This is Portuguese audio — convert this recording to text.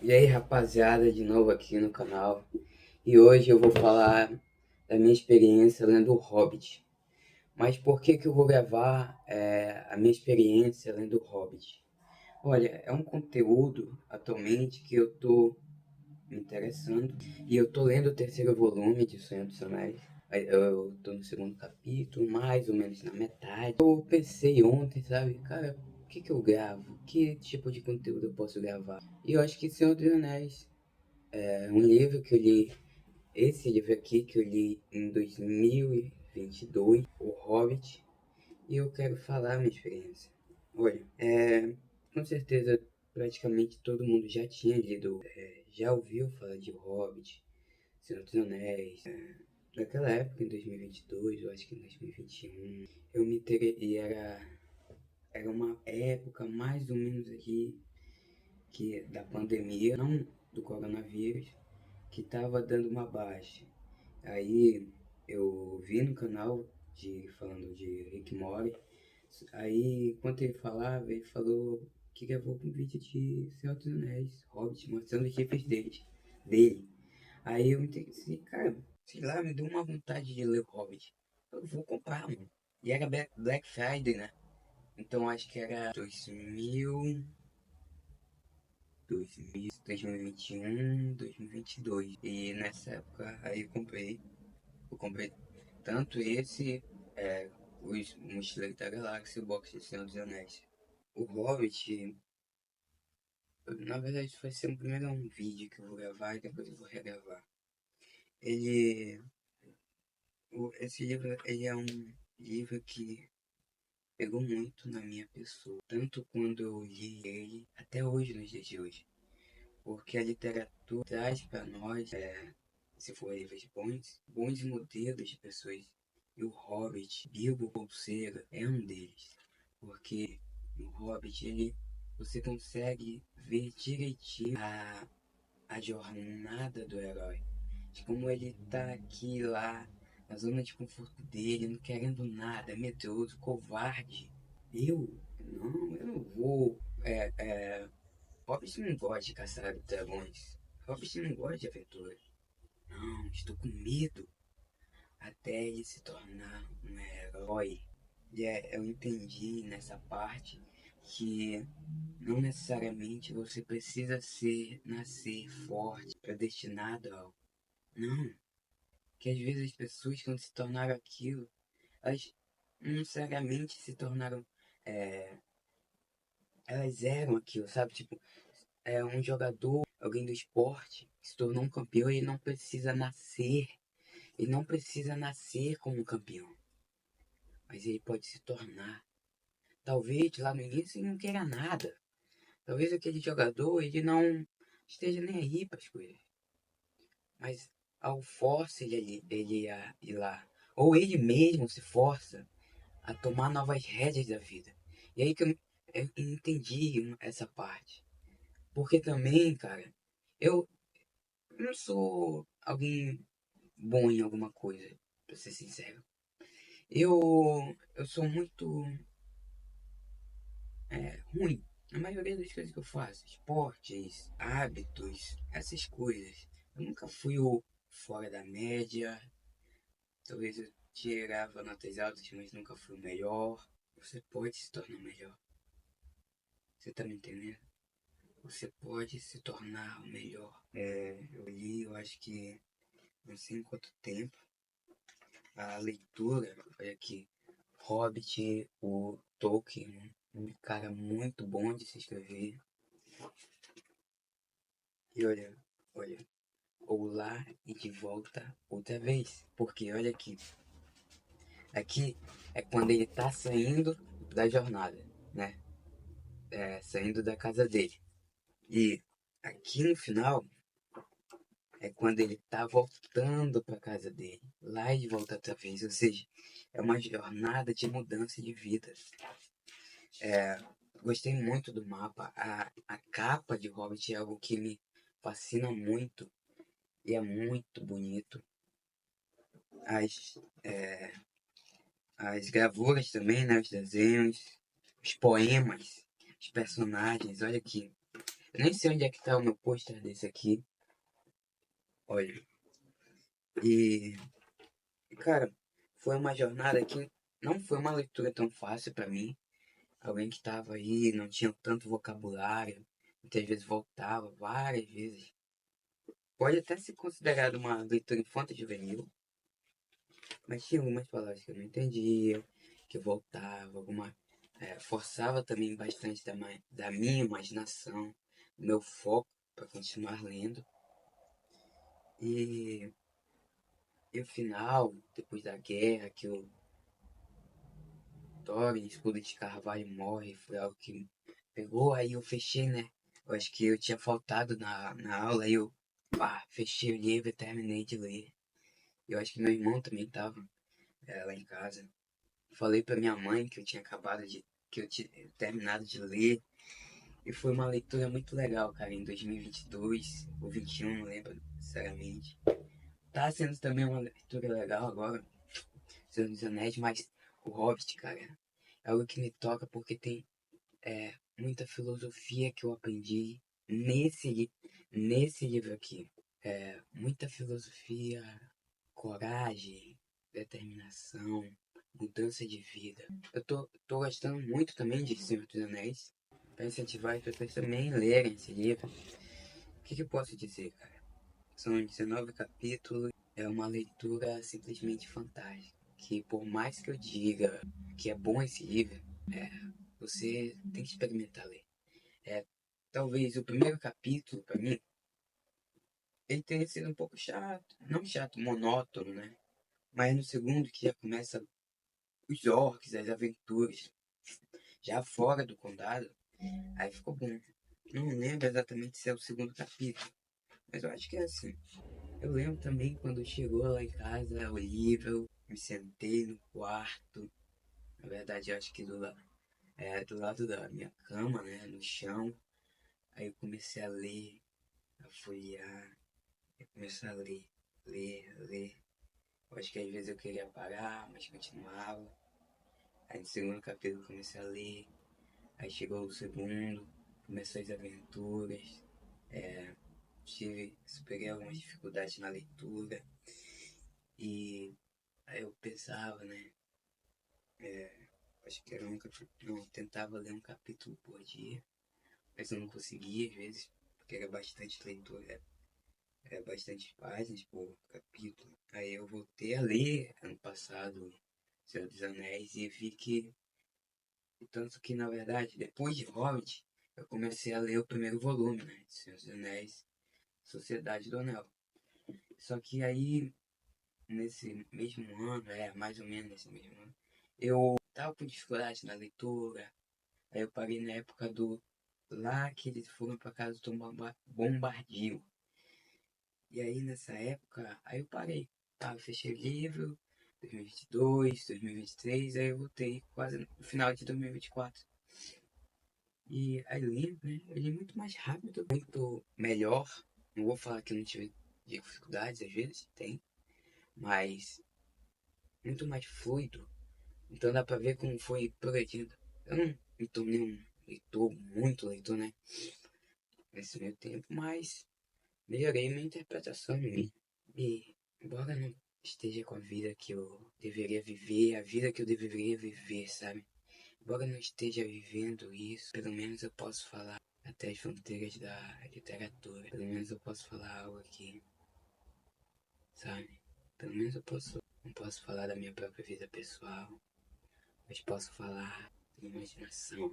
E aí, rapaziada, de novo aqui no canal. E hoje eu vou falar da minha experiência lendo O Hobbit. Mas por que que eu vou gravar a minha experiência lendo O Hobbit? Olha, é um conteúdo atualmente que eu tô me interessando. E eu tô lendo o terceiro volume de Senhor dos Anéis. Eu tô no segundo capítulo, mais ou menos na metade. Eu pensei ontem, sabe, cara, o que que eu gravo? Que tipo de conteúdo eu posso gravar? E eu acho que Senhor dos Anéis é um livro que eu li, esse livro aqui que eu li em 2022, O Hobbit, e eu quero falar a minha experiência. Olha, com certeza praticamente todo mundo já tinha lido, já ouviu falar de O Hobbit, Senhor dos Anéis. Naquela época, em 2022, eu acho que em 2021, eu me interessei, e era uma época mais ou menos aqui que da pandemia, não do coronavírus, que tava dando uma baixa. Aí eu vi no canal falando de Rick Mori. Aí enquanto ele falava, ele falou que gravou um vídeo de Senhor dos Anéis, Hobbit, mostrando os chips dele. Aí eu me interessei, cara, sei lá, me deu uma vontade de ler o Hobbit. Eu vou comprar, mano. E era Black Friday, né? Então acho que era 2021, 2022. E nessa época aí eu comprei tanto esse, os Mochileiros da Galáxia e o box de Senhor dos Anéis. O Hobbit, na verdade vai ser primeiro um vídeo que eu vou gravar e depois eu vou regravar. Ele, esse livro, ele é um livro que pegou muito na minha pessoa, tanto quando eu li ele, até hoje, nos dias de hoje. Porque a literatura traz para nós, se for livros bons modelos de pessoas. E o Hobbit, Bilbo Bolseiro, é um deles. Porque no Hobbit você consegue ver direitinho a jornada do herói. De como ele tá aqui lá, na zona de conforto dele, não querendo nada, medroso, covarde. Eu não vou. Hobbit não gosta de caçar dragões. Hobbit não gosta de aventura. Não, estou com medo até ele se tornar um herói. Eu entendi nessa parte que não necessariamente você precisa nascer forte, predestinado a algo. Não, que às vezes as pessoas quando se tornaram aquilo, elas não necessariamente se tornaram, é, elas eram aquilo, sabe? Tipo, um jogador, alguém do esporte, que se tornou um campeão, ele não precisa nascer como um campeão, mas ele pode se tornar. Talvez lá no início ele não queira nada. Talvez aquele jogador ele não esteja nem aí para as coisas. Mas ao força ele a ir lá. Ou ele mesmo se força a tomar novas rédeas da vida. E aí que eu entendi essa parte. Porque também, cara, eu não sou alguém bom em alguma coisa, pra ser sincero. Eu sou muito ruim. A maioria das coisas que eu faço, esportes, hábitos, essas coisas. Eu nunca fui o fora da média. Talvez eu tirava notas altas, mas nunca fui o melhor. Você pode se tornar melhor. Você tá me entendendo? Você pode se tornar o melhor. Eu li, eu acho que não sei em quanto tempo, a leitura, olha aqui, Hobbit, o Tolkien, um cara muito bom de se escrever. E olha, ou lá e de volta outra vez. Porque olha aqui é quando ele tá saindo da jornada, né? Saindo da casa dele. E aqui no final é quando ele tá voltando pra casa dele. Lá e de volta outra vez. Ou seja, é uma jornada de mudança de vida. Gostei muito do mapa. A capa de Hobbit é algo que me fascina muito. E é muito bonito. As, é, as gravuras também, né? Os desenhos, os poemas, os personagens. Olha aqui. Eu nem sei onde é que tá o meu pôster desse aqui. Olha. E, cara, foi uma jornada que não foi uma leitura tão fácil pra mim. Alguém que tava aí, não tinha tanto vocabulário, muitas vezes voltava várias vezes. Pode até ser considerado uma leitura infanto-juvenil, mas tinha algumas palavras que eu não entendia, que eu voltava, forçava também bastante da minha imaginação, meu foco para continuar lendo. E, e o final, depois da guerra, que o Thorin, escudo de Carvalho, morre, foi algo que pegou, aí eu fechei, né? Eu acho que eu tinha faltado na aula, aí eu fechei o livro e terminei de ler. Eu acho que meu irmão também tava lá em casa. Falei pra minha mãe que eu tinha que eu tinha terminado de ler. E foi uma leitura muito legal, cara, em 2022 ou 21, não lembro, sinceramente. Tá sendo também uma leitura legal agora, Senhor dos Anéis, mas o Hobbit, cara, é algo que me toca porque tem muita filosofia que eu aprendi nesse livro aqui. Muita filosofia, coragem, determinação, mudança de vida. Eu tô gostando muito também de Senhor dos Anéis. Para incentivar as pessoas também a lerem esse livro. O que eu posso dizer, cara? São 19 capítulos. É uma leitura simplesmente fantástica. Que por mais que eu diga que é bom esse livro, você tem que experimentar ler. É, talvez o primeiro capítulo, para mim, ele tenha sido um pouco chato. Não chato, monótono, né? Mas no segundo, que já começa os orcs, as aventuras, já fora do condado, aí ficou bom. Não lembro exatamente se é o segundo capítulo, mas eu acho que é assim. Eu lembro também quando chegou lá em casa o livro, me sentei no quarto. Na verdade, eu acho que do lado da minha cama, né, no chão. Aí eu comecei a ler, a folhear, eu comecei a ler, ler. Eu acho que às vezes eu queria parar, mas continuava. Aí no segundo capítulo eu comecei a ler. Aí chegou o segundo, começou as aventuras. Superei algumas dificuldades na leitura. E aí eu pensava, né? Acho que era um capítulo. Não, eu tentava ler um capítulo por dia. Mas eu não conseguia às vezes, porque era bastante leitura. Era bastante páginas por capítulo. Aí eu voltei a ler ano passado Senhor dos Anéis e vi que. Tanto que na verdade, depois de Hobbit, eu comecei a ler o primeiro volume, né? De Senhor dos Anéis, Sociedade do Anel. Só que aí, nesse mesmo ano, mais ou menos nesse mesmo ano, eu tava com dificuldade na leitura. Aí eu parei na época lá que eles foram pra casa do Tom Bombadil. E aí nessa época, aí eu parei. Tá, eu fechei o livro, 2022, 2023, aí eu voltei quase no final de 2024. E aí eu li, né? Eu li muito mais rápido, muito melhor. Não vou falar que eu não tive dificuldades, às vezes tem, mas muito mais fluido. Então dá pra ver como foi progredindo. Eu não me tornei um leitor, muito leitor, né? Nesse meio tempo, mas melhorei minha interpretação em mim. E embora não esteja com a vida que eu deveria viver, a vida que eu deveria viver, sabe? Embora eu não esteja vivendo isso, pelo menos eu posso falar até as fronteiras da literatura. Pelo menos eu posso falar algo aqui, sabe? Pelo menos não posso falar da minha própria vida pessoal, mas posso falar da imaginação.